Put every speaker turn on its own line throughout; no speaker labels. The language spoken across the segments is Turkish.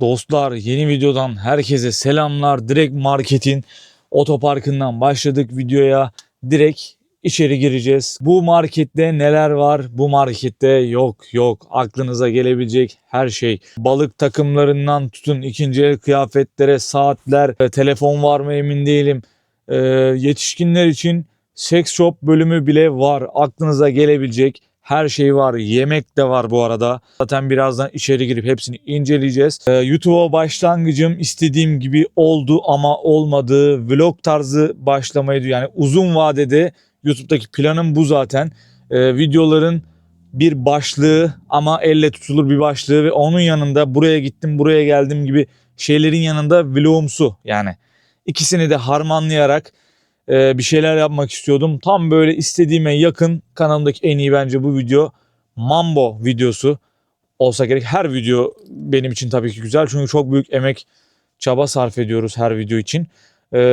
Dostlar, yeni videodan herkese selamlar. Direkt marketin otoparkından başladık videoya. Direkt içeri gireceğiz. Bu markette neler var? Bu markette yok. Aklınıza gelebilecek her şey. Balık takımlarından tutun ikinci el kıyafetlere, saatler, telefon var mı emin değilim. Yetişkinler için seks shop bölümü bile var. Aklınıza gelebilecek her şey var. Yemek de var bu arada. Zaten birazdan içeri girip hepsini inceleyeceğiz. YouTube'a başlangıcım istediğim gibi oldu ama olmadı. Vlog tarzı başlamaydı. Yani uzun vadede YouTube'daki planım bu zaten. Videoların bir başlığı ama elle tutulur bir başlığı ve onun yanında buraya gittim buraya geldim gibi şeylerin yanında vlogumsu, yani ikisini de harmanlayarak bir şeyler yapmak istiyordum. Tam böyle istediğime yakın, kanalımdaki en iyi bence bu video Mambo videosu olsa gerek. Her video benim için tabii ki güzel çünkü çok büyük emek, çaba sarf ediyoruz her video için.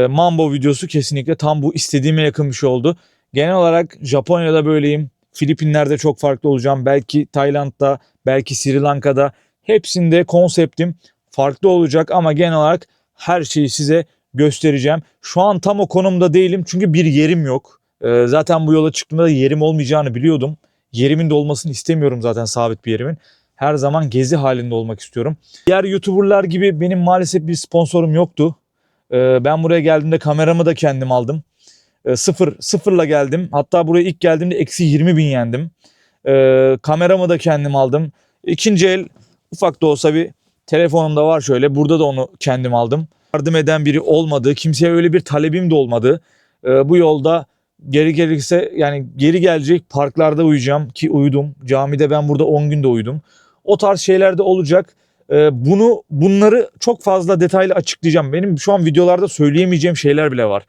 Mambo videosu kesinlikle tam bu istediğime yakın bir şey oldu. Genel olarak Japonya'da böyleyim. Filipinler'de çok farklı olacağım. Belki Tayland'da, belki Sri Lanka'da. Hepsinde konseptim farklı olacak ama genel olarak her şeyi size göstereceğim. Şu an tam o konumda değilim çünkü bir yerim yok. Zaten bu yola çıktığımda da yerim olmayacağını biliyordum. Yerimin de olmasını istemiyorum zaten, sabit bir yerimin. Her zaman gezi halinde olmak istiyorum. Diğer YouTuber'lar gibi benim maalesef bir sponsorum yoktu. Ben buraya geldiğimde kameramı da kendim aldım. Sıfırla geldim. Hatta buraya ilk geldiğimde eksi 20 bin yendim. Kameramı da kendim aldım. İkinci el ufak da olsa bir telefonum da var şöyle. Burada da onu kendim aldım. Yardım eden biri olmadı. Kimseye öyle bir talebim de olmadı. Bu yolda geri gelirse, yani geri gelecek parklarda uyuyacağım ki uyudum. Camide ben burada 10 günde uyudum. O tarz şeyler de olacak. Bunları çok fazla detaylı açıklayacağım. Benim şu an videolarda söyleyemeyeceğim şeyler bile var.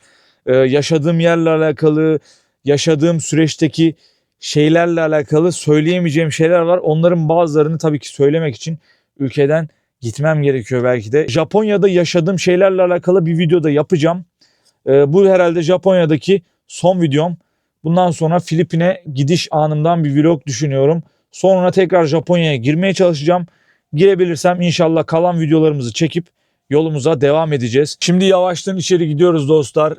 Yaşadığım yerle alakalı, yaşadığım süreçteki şeylerle alakalı söyleyemeyeceğim şeyler var. Onların bazılarını tabii ki söylemek için ülkeden gitmem gerekiyor belki de. Japonya'da yaşadığım şeylerle alakalı bir videoda yapacağım. Bu herhalde Japonya'daki son videom. Bundan sonra Filipin'e gidiş anımdan bir vlog düşünüyorum. Sonra tekrar Japonya'ya girmeye çalışacağım. Girebilirsem inşallah kalan videolarımızı çekip yolumuza devam edeceğiz. Şimdi yavaştan içeri gidiyoruz dostlar.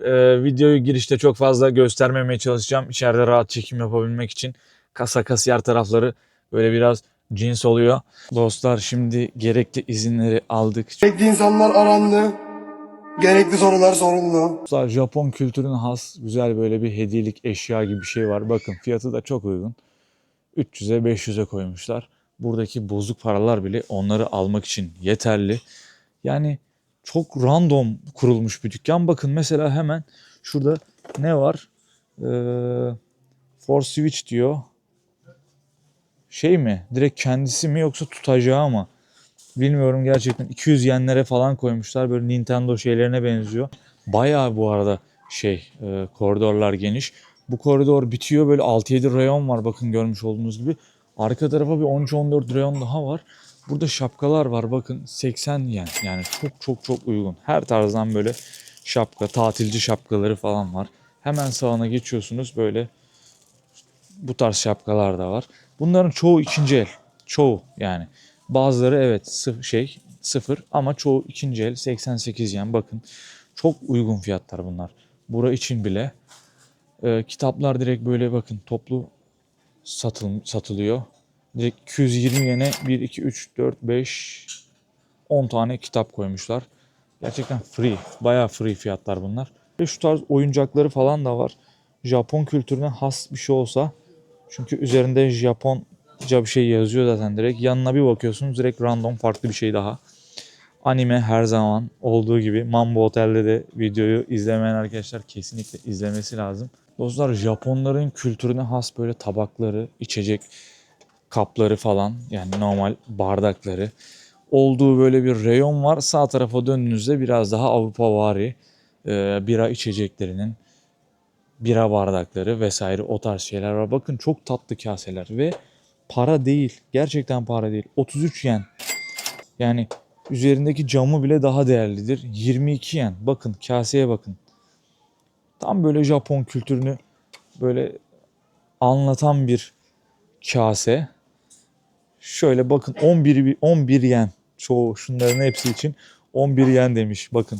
Videoyu girişte çok fazla göstermemeye çalışacağım. İçeride rahat çekim yapabilmek için. Kasiyer tarafları böyle biraz cins oluyor. Dostlar, şimdi gerekli izinleri aldık.
Gerekli insanlar arandı. Gerekli sorular soruldu.
Dostlar, Japon kültürüne has güzel böyle bir hediyelik eşya gibi bir şey var. Bakın fiyatı da çok uygun. 300'e 500'e koymuşlar. Buradaki bozuk paralar bile onları almak için yeterli. Yani çok random kurulmuş bir dükkan. Bakın mesela hemen şurada ne var? For Switch diyor. Şey mi? Direkt kendisi mi yoksa tutacağı mı? Bilmiyorum gerçekten. 200 yenlere falan koymuşlar. Böyle Nintendo şeylerine benziyor. Bayağı bu arada koridorlar geniş. Bu koridor bitiyor. Böyle 6-7 reyon var, bakın görmüş olduğunuz gibi. Arka tarafa bir 13-14 reyon daha var. Burada şapkalar var, bakın 80 yen. Yani çok uygun. Her tarzdan böyle şapka, tatilci şapkaları falan var. Hemen sağına geçiyorsunuz, böyle bu tarz şapkalar da var. Bunların çoğu ikinci el. Çoğu yani. Bazıları evet sıfır ama çoğu ikinci el, 88 yen. Bakın çok uygun fiyatlar bunlar. Bura için bile. Kitaplar direkt böyle bakın toplu satılıyor. Direkt 220 yene 1, 2, 3, 4, 5, 10 tane kitap koymuşlar. Gerçekten free. Bayağı free fiyatlar bunlar. Ve şu tarz oyuncakları falan da var. Japon kültürüne has bir şey olsa. Çünkü üzerinde Japonca bir şey yazıyor zaten direkt. Yanına bir bakıyorsunuz direkt random farklı bir şey daha. Anime her zaman olduğu gibi Mambo Otel'de de videoyu izlemeyen arkadaşlar kesinlikle izlemesi lazım. Dostlar, Japonların kültürüne has böyle tabakları, içecek kapları falan, yani normal bardakları olduğu böyle bir reyon var. Sağ tarafa döndüğünüzde biraz daha Avrupavari bira içeceklerinin, bira bardakları vesaire o tarz şeyler var. Bakın çok tatlı kaseler ve para değil. Gerçekten para değil. 33 yen. Yani üzerindeki camı bile daha değerlidir. 22 yen. Bakın kaseye bakın. Tam böyle Japon kültürünü böyle anlatan bir kase. Şöyle bakın 11 yen. çoğu şunların hepsi için 11 yen demiş. Bakın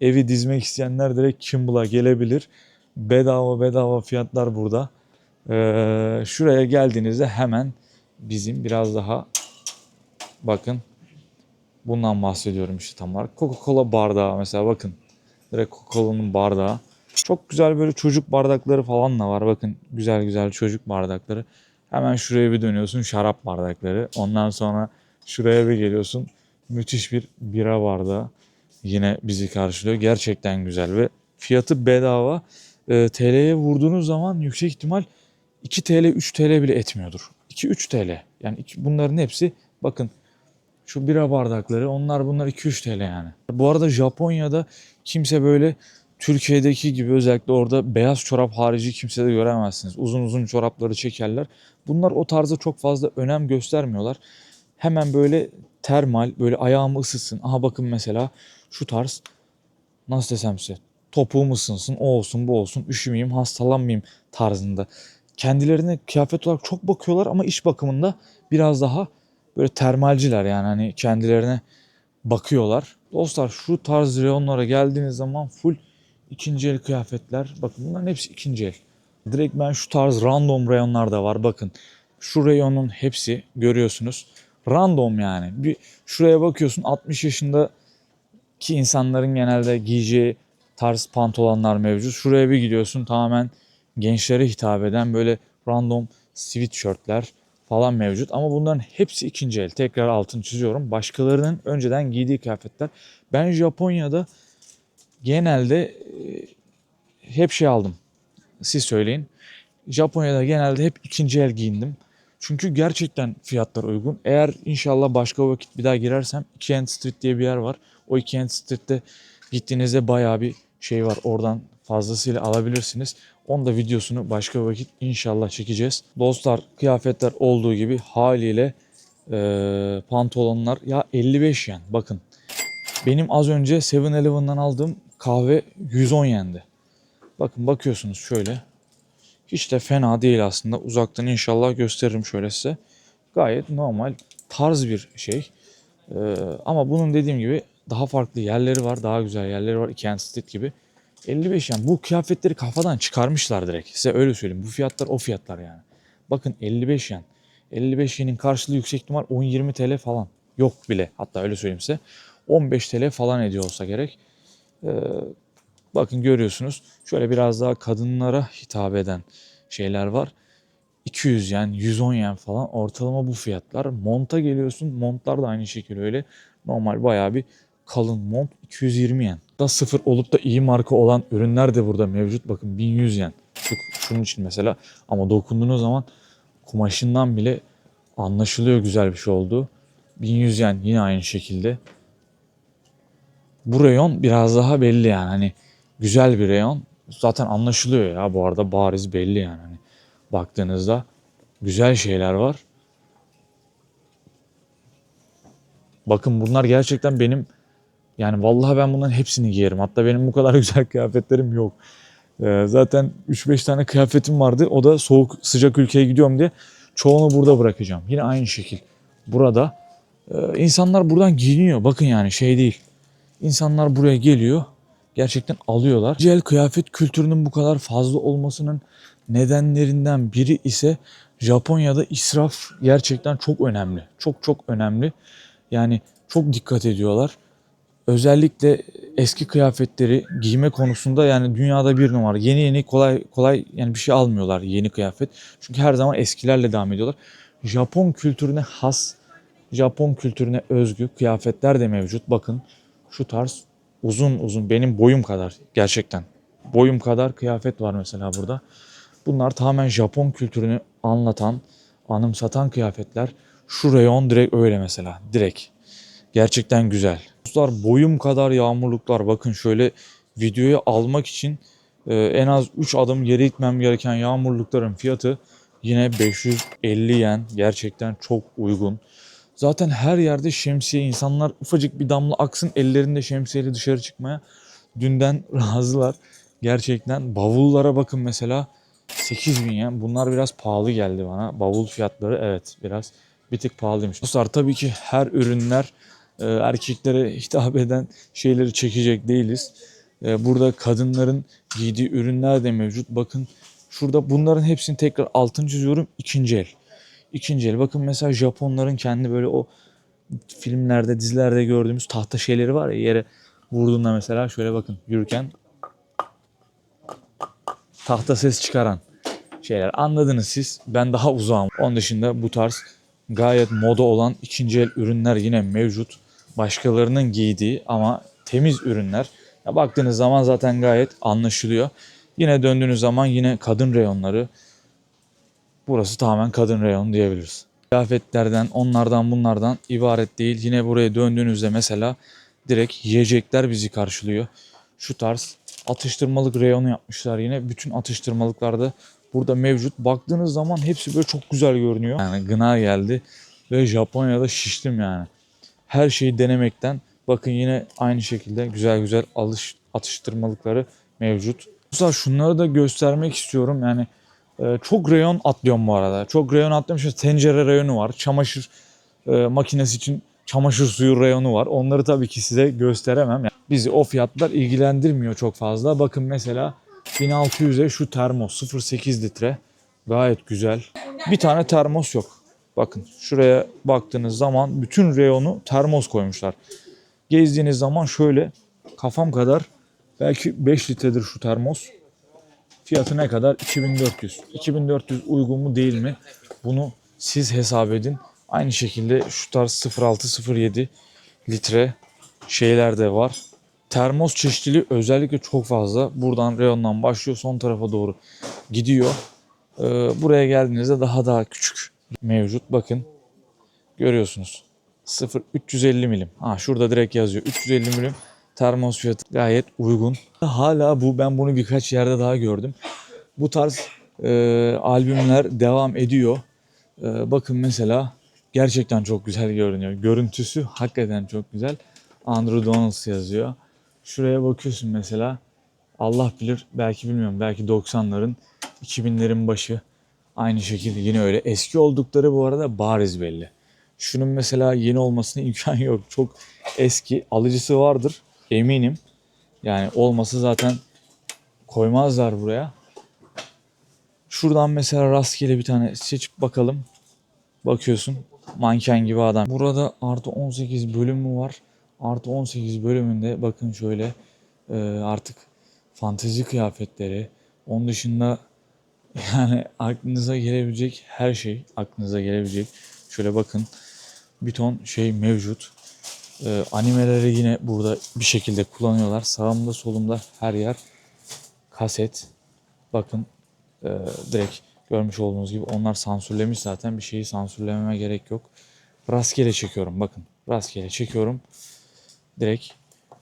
evi dizmek isteyenler direkt Kimball'a gelebilir. Bedava fiyatlar burada. Şuraya geldiğinizde hemen bizim biraz daha bakın bundan bahsediyorum işte tam olarak. Coca-Cola bardağı mesela bakın. Direkt Coca-Cola'nın bardağı. Çok güzel böyle çocuk bardakları falan da var. Bakın güzel çocuk bardakları. Hemen şuraya bir dönüyorsun şarap bardakları. Ondan sonra şuraya bir geliyorsun. Müthiş bir bira bardağı. Yine bizi karşılıyor. Gerçekten güzel ve fiyatı bedava. TL'ye vurduğunuz zaman yüksek ihtimal 2 TL 3 TL bile etmiyordur. 2-3 TL. Yani bunların hepsi bakın şu bira bardakları bunlar 2-3 TL yani. Bu arada Japonya'da kimse böyle Türkiye'deki gibi özellikle orada beyaz çorap harici kimse de göremezsiniz. Uzun çorapları çekerler. Bunlar o tarza çok fazla önem göstermiyorlar. Hemen böyle termal böyle ayağımı ısıtsın. Aha bakın mesela şu tarz nasıl desem size topuğum ısınsın o olsun bu olsun üşümeyeyim hastalanmayayım tarzında. Kendilerine kıyafet olarak çok bakıyorlar ama iş bakımında biraz daha böyle termalciler yani hani kendilerine bakıyorlar. Dostlar şu tarz reyonlara geldiğiniz zaman full ikinci el kıyafetler. Bakın bunların hepsi ikinci el. Direkt ben şu tarz random reyonlar da var. Bakın şu reyonun hepsi görüyorsunuz. Random yani. Bir şuraya bakıyorsun 60 yaşındaki insanların genelde giyeceği tarz pantolonlar mevcut. Şuraya bir gidiyorsun tamamen gençlere hitap eden böyle random sweatshirtler falan mevcut. Ama bunların hepsi ikinci el. Tekrar altını çiziyorum. Başkalarının önceden giydiği kıyafetler. Ben Japonya'da genelde hep şey aldım. Siz söyleyin. Japonya'da genelde hep ikinci el giyindim. Çünkü gerçekten fiyatlar uygun. Eğer inşallah başka vakit bir daha girersem Ikeen Street diye bir yer var. O Ikeen Street'te gittiğinizde bayağı bir şey var. Oradan fazlasıyla alabilirsiniz. Onun da videosunu başka vakit inşallah çekeceğiz. Dostlar kıyafetler olduğu gibi haliyle pantolonlar ya 55 yen. Bakın benim az önce 7-Eleven'dan aldığım kahve 110 yendi. Bakın bakıyorsunuz şöyle. Hiç de fena değil aslında. Uzaktan inşallah gösteririm şöyle size. Gayet normal tarz bir şey. Ama bunun dediğim gibi daha farklı yerleri var. Daha güzel yerleri var. Ikea Street gibi. 55 yani bu kıyafetleri kafadan çıkarmışlar direkt. Size öyle söyleyeyim. Bu fiyatlar o fiyatlar yani. Bakın 55 yen. 55 yenin karşılığı yüksek ihtimal 10-20 TL falan. Yok bile. Hatta öyle söyleyeyim size. 15 TL falan ediyor olsa gerek. Ee, Bakın görüyorsunuz. Şöyle biraz daha kadınlara hitap eden şeyler var. 200 yen, 110 yen falan ortalama bu fiyatlar. Monta geliyorsun. Montlar da aynı şekilde öyle. Normal bayağı bir kalın mont 220 yen. Da sıfır olup da iyi marka olan ürünler de burada mevcut. Bakın 1100 yen. Şunun için mesela ama dokunduğunuz zaman kumaşından bile anlaşılıyor güzel bir şey olduğu. 1100 yen yine aynı şekilde. Bu reyon biraz daha belli yani hani güzel bir reyon. Zaten anlaşılıyor ya bu arada bariz belli yani. Hani baktığınızda güzel şeyler var. Bakın bunlar gerçekten benim yani vallahi ben bunların hepsini giyerim. Hatta benim bu kadar güzel kıyafetlerim yok. Zaten 3-5 tane kıyafetim vardı. O da soğuk sıcak ülkeye gidiyorum diye çoğunu burada bırakacağım. Yine aynı şekil. Burada insanlar buradan giyiniyor. Bakın yani şey değil. İnsanlar buraya geliyor. Gerçekten alıyorlar. Gel kıyafet kültürünün bu kadar fazla olmasının nedenlerinden biri ise Japonya'da israf gerçekten çok önemli. Çok önemli. Yani çok dikkat ediyorlar. Özellikle eski kıyafetleri giyme konusunda yani dünyada bir numara. Yeni kolay yani bir şey almıyorlar yeni kıyafet. Çünkü her zaman eskilerle devam ediyorlar. Japon kültürüne has, Japon kültürüne özgü kıyafetler de mevcut. Bakın şu tarz uzun benim boyum kadar gerçekten. Boyum kadar kıyafet var mesela burada. Bunlar tamamen Japon kültürünü anlatan, anımsatan kıyafetler. Şu reyon direkt öyle mesela. Direkt. Gerçekten güzel. Dostlar boyum kadar yağmurluklar. Bakın şöyle videoyu almak için en az 3 adım geri gitmem gereken yağmurlukların fiyatı yine 550 yen. Gerçekten çok uygun. Zaten her yerde şemsiye insanlar ufacık bir damla aksın ellerinde şemsiyeyle dışarı çıkmaya dünden razılar. Gerçekten bavullara bakın mesela 8.000 yen. Bunlar biraz pahalı geldi bana. Bavul fiyatları evet biraz bir tık pahalıymış. Dostlar tabii ki her ürünler erkeklere hitap eden şeyleri çekecek değiliz. Burada kadınların giydiği ürünler de mevcut. Bakın şurada bunların hepsini tekrar altını çiziyorum. İkinci el. İkinci el. Bakın mesela Japonların kendi böyle o filmlerde, dizilerde gördüğümüz tahta şeyleri var ya, yere vurduğunda mesela şöyle bakın yürürken tahta ses çıkaran şeyler. Anladınız siz. Ben daha uzağım. Onun dışında bu tarz gayet moda olan ikinci el ürünler yine mevcut. Başkalarının giydiği ama temiz ürünler. Ya baktığınız zaman zaten gayet anlaşılıyor. Yine döndüğünüz zaman yine kadın reyonları. Burası tamamen kadın reyonu diyebiliriz. Kıyafetlerden, onlardan bunlardan ibaret değil. Yine buraya döndüğünüzde mesela direkt yiyecekler bizi karşılıyor. Şu tarz atıştırmalık reyonu yapmışlar yine. Bütün atıştırmalıklarda burada mevcut. Baktığınız zaman hepsi böyle çok güzel görünüyor. Yani gına geldi ve Japonya'da şiştim yani. Her şeyi denemekten. Bakın yine aynı şekilde güzel güzel atıştırmalıkları mevcut. Mesela şunları da göstermek istiyorum. Yani çok reyon atlıyorum bu arada. Çok reyon atlıyorum. İşte tencere reyonu var. Çamaşır makinesi için çamaşır suyu reyonu var. Onları tabii ki size gösteremem. Yani bizi o fiyatlar ilgilendirmiyor çok fazla. Bakın mesela 1600'e şu termos 0,8 litre. Gayet güzel. Bir tane termos yok. Bakın şuraya baktığınız zaman bütün reyonu termos koymuşlar. Gezdiğiniz zaman şöyle kafam kadar, belki 5 litredir şu termos. Fiyatı ne kadar? 2400. 2400 uygun mu değil mi? Bunu siz hesap edin. Aynı şekilde şu tarz 0,6-0,7 litre şeyler de var. Termos çeşitliliği özellikle çok fazla. Buradan reyondan başlıyor, son tarafa doğru gidiyor. Buraya geldiğinizde daha küçük mevcut. Bakın görüyorsunuz. 350 milim. Ha, şurada direkt yazıyor. 350 milim termos fiyatı gayet uygun. Hala ben bunu birkaç yerde daha gördüm. Bu tarz albümler devam ediyor. Bakın mesela gerçekten çok güzel görünüyor. Görüntüsü hakikaten çok güzel. Andrew Donalds yazıyor. Şuraya bakıyorsun mesela. Allah bilir, belki bilmiyorum, belki 90'ların 2000'lerin başı. Aynı şekilde yine öyle. Eski oldukları bu arada bariz belli. Şunun mesela yeni olmasına imkan yok. Çok eski. Alıcısı vardır eminim. Yani olması zaten koymazlar buraya. Şuradan mesela rastgele bir tane seçip bakalım. Bakıyorsun manken gibi adam. Burada artı 18 bölümü var. Artı 18 bölümünde bakın şöyle artık fantezi kıyafetleri. Onun dışında yani aklınıza gelebilecek her şey, aklınıza gelebilecek. Şöyle bakın bir ton şey mevcut. Animeleri yine burada bir şekilde kullanıyorlar. Sağımda solumda her yer kaset. Bakın direkt görmüş olduğunuz gibi onlar sansürlemiş zaten. Bir şeyi sansürlememe gerek yok. Rastgele çekiyorum, bakın. Rastgele çekiyorum. Direkt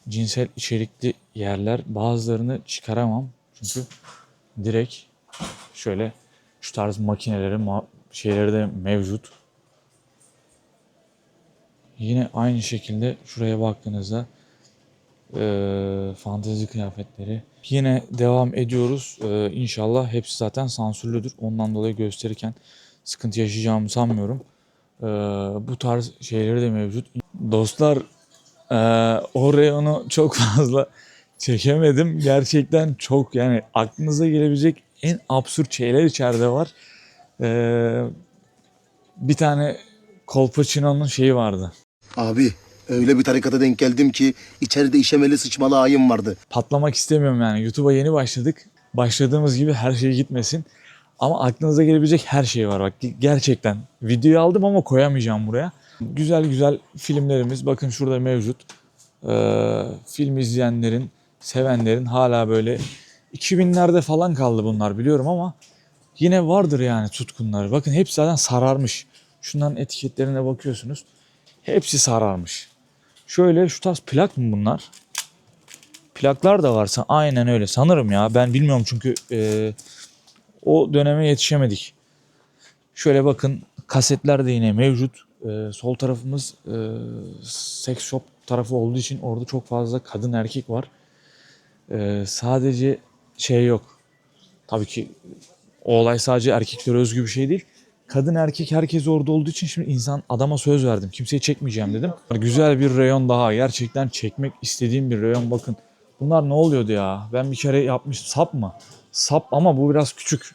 cinsel içerikli yerler, bazılarını çıkaramam. Çünkü direkt şöyle şu tarz makineleri şeyleri de mevcut. Yine aynı şekilde şuraya baktığınızda fantezi kıyafetleri. Yine devam ediyoruz. İnşallah hepsi zaten sansürlüdür. Ondan dolayı gösterirken sıkıntı yaşayacağımı sanmıyorum. Bu tarz şeyleri de mevcut. Dostlar, o reyonu çok fazla çekemedim. Gerçekten çok, yani aklınıza gelebilecek en absürt şeyler içeride var. Bir tane Kolpaçino'nun şeyi vardı.
Abi öyle bir tarikata denk geldim ki içeride işemeli sıçmalı ayım vardı.
Patlamak istemiyorum yani. YouTube'a yeni başladık. Başladığımız gibi her şey gitmesin. Ama aklınıza gelebilecek her şey var. Bak gerçekten. Videoyu aldım ama koyamayacağım buraya. Güzel güzel filmlerimiz bakın şurada mevcut. Film izleyenlerin, sevenlerin hala böyle 2000'lerde falan kaldı bunlar biliyorum ama yine vardır yani tutkunları. Bakın hepsi zaten sararmış. Şunların etiketlerine bakıyorsunuz. Hepsi sararmış. Şöyle şu tarz plak mı bunlar? Plaklar da varsa aynen öyle sanırım ya. Ben bilmiyorum çünkü o döneme yetişemedik. Şöyle bakın kasetler de yine mevcut. Sol tarafımız sex shop tarafı olduğu için orada çok fazla kadın erkek var. Sadece şey yok. Tabii ki o olay sadece erkeklere özgü bir şey değil. kadın erkek herkes orada olduğu için şimdi adama söz verdim. Kimseyi çekmeyeceğim dedim. Güzel bir reyon daha. Gerçekten çekmek istediğim bir reyon. Bakın bunlar ne oluyordu ya? Ben bir kere yapmıştım. Sap mı? Sap ama bu biraz küçük.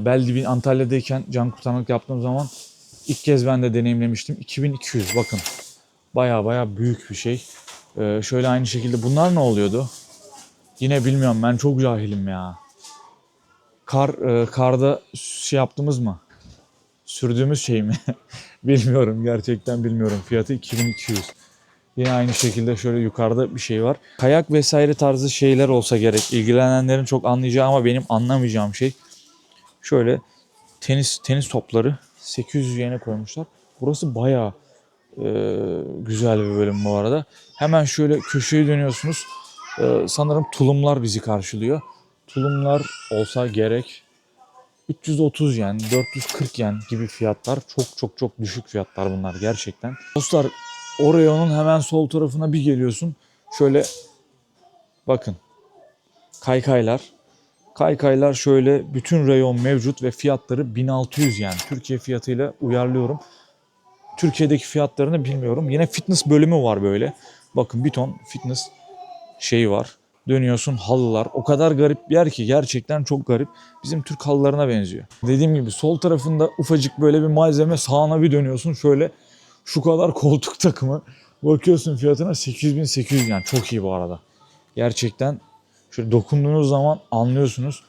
Beldibin Antalya'dayken can kurtarmak yaptığım zaman ilk kez ben de deneyimlemiştim. 2200 bakın. Baya büyük bir şey. Şöyle aynı şekilde bunlar ne oluyordu? Yine bilmiyorum, ben çok cahilim ya. Karda şey yaptığımız mı? Sürdüğümüz şey mi? Bilmiyorum, gerçekten bilmiyorum. Fiyatı 2200. Yine aynı şekilde şöyle yukarıda bir şey var. Kayak vesaire tarzı şeyler olsa gerek. İlgilenenlerin çok anlayacağı ama benim anlamayacağım şey. Şöyle tenis topları 800 yene koymuşlar. Burası bayağı güzel bir bölüm bu arada. Hemen şöyle köşeyi dönüyorsunuz. Sanırım tulumlar bizi karşılıyor. Tulumlar olsa gerek. 330 yen, 440 yen gibi fiyatlar. Çok düşük fiyatlar bunlar gerçekten. Dostlar, Oreo'nun hemen sol tarafına bir geliyorsun. Şöyle bakın. Kaykaylar. Kaykaylar şöyle bütün reyon mevcut ve fiyatları 1600 yen. Türkiye fiyatıyla uyarlıyorum. Türkiye'deki fiyatlarını bilmiyorum. Yine fitness bölümü var böyle. Bakın bir ton fitness şeyi var. Dönüyorsun, halılar. O kadar garip bir yer ki, gerçekten çok garip. Bizim Türk halılarına benziyor. Dediğim gibi sol tarafında ufacık böyle bir malzeme, sağına bir dönüyorsun. Şöyle şu kadar koltuk takımı. Bakıyorsun fiyatına 8800 yani, çok iyi bu arada. Gerçekten şöyle dokunduğunuz zaman anlıyorsunuz.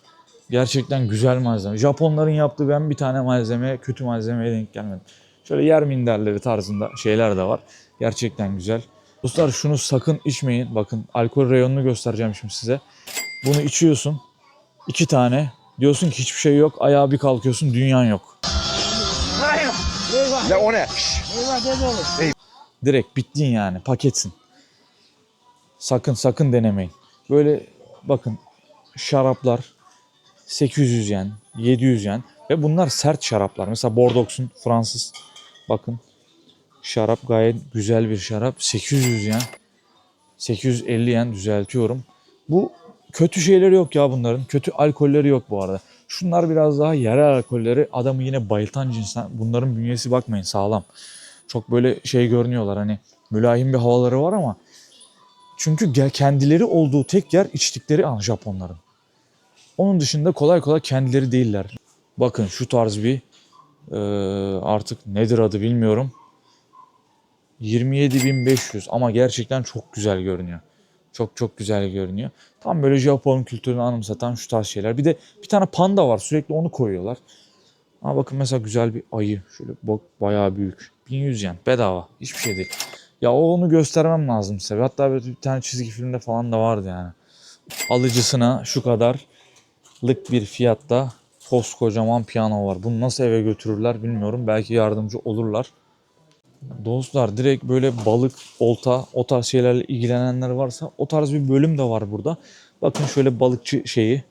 Gerçekten güzel malzeme. Japonların yaptığı ben bir tane kötü malzemeye denk gelmedim. Şöyle yer minderleri tarzında şeyler de var. Gerçekten güzel. Dostlar, şunu sakın içmeyin. Bakın alkol reyonunu göstereceğim şimdi size. Bunu içiyorsun. 2 tane. Diyorsun ki hiçbir şey yok. Ayağa bir kalkıyorsun, dünyan yok. Direkt bittin yani. Paketsin. Sakın denemeyin. Böyle bakın şaraplar 800 yen, 700 yen ve bunlar sert şaraplar. Mesela Bordeaux'un Fransız, bakın şarap gayet güzel bir şarap. 800 yen, 850 yen düzeltiyorum. Bu kötü şeyleri yok ya bunların. Kötü alkolleri yok bu arada. Şunlar biraz daha yerel alkolleri. Adamı yine bayıltan cinsten. Bunların bünyesi bakmayın sağlam. Çok böyle şey görünüyorlar, hani mülayim bir havaları var ama çünkü kendileri olduğu tek yer içtikleri an Japonların. Onun dışında kolay kolay kendileri değiller. Bakın şu tarz bir artık nedir adı bilmiyorum. 27.500 ama gerçekten çok güzel görünüyor. Çok güzel görünüyor. Tam böyle Japon kültürünü anımsatan şu tarz şeyler. Bir de bir tane panda var, sürekli onu koyuyorlar. Ama bakın mesela güzel bir ayı. Şöyle bak, bayağı büyük. 1100 yen bedava. Hiçbir şey değil. Ya onu göstermem lazım size. Hatta böyle bir tane çizgi filmde falan da vardı yani. Alıcısına şu kadarlık bir fiyatta koskocaman piyano var. Bunu nasıl eve götürürler bilmiyorum. Belki yardımcı olurlar. Dostlar, direkt böyle balık, olta, o tarz şeylerle ilgilenenler varsa o tarz bir bölüm de var burada. Bakın şöyle balıkçı şeyi.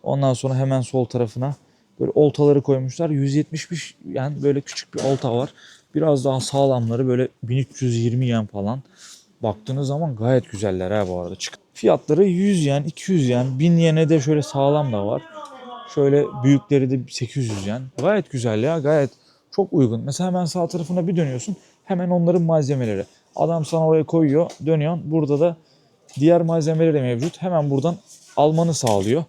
Ondan sonra hemen sol tarafına böyle oltaları koymuşlar. 175 yani böyle küçük bir olta var. Biraz daha sağlamları böyle 1320 yen falan. Baktığınız zaman gayet güzeller ha bu arada. Fiyatları 100 yen, 200 yen, 1000 yene de şöyle sağlam da var. Şöyle büyükleri de 800 yen. Gayet güzel ya, gayet çok uygun. Mesela hemen sağ tarafına bir dönüyorsun. Hemen onların malzemeleri. Adam sana oraya koyuyor, dönüyorsun. Burada da diğer malzemeleri de mevcut. Hemen buradan almanı sağlıyor.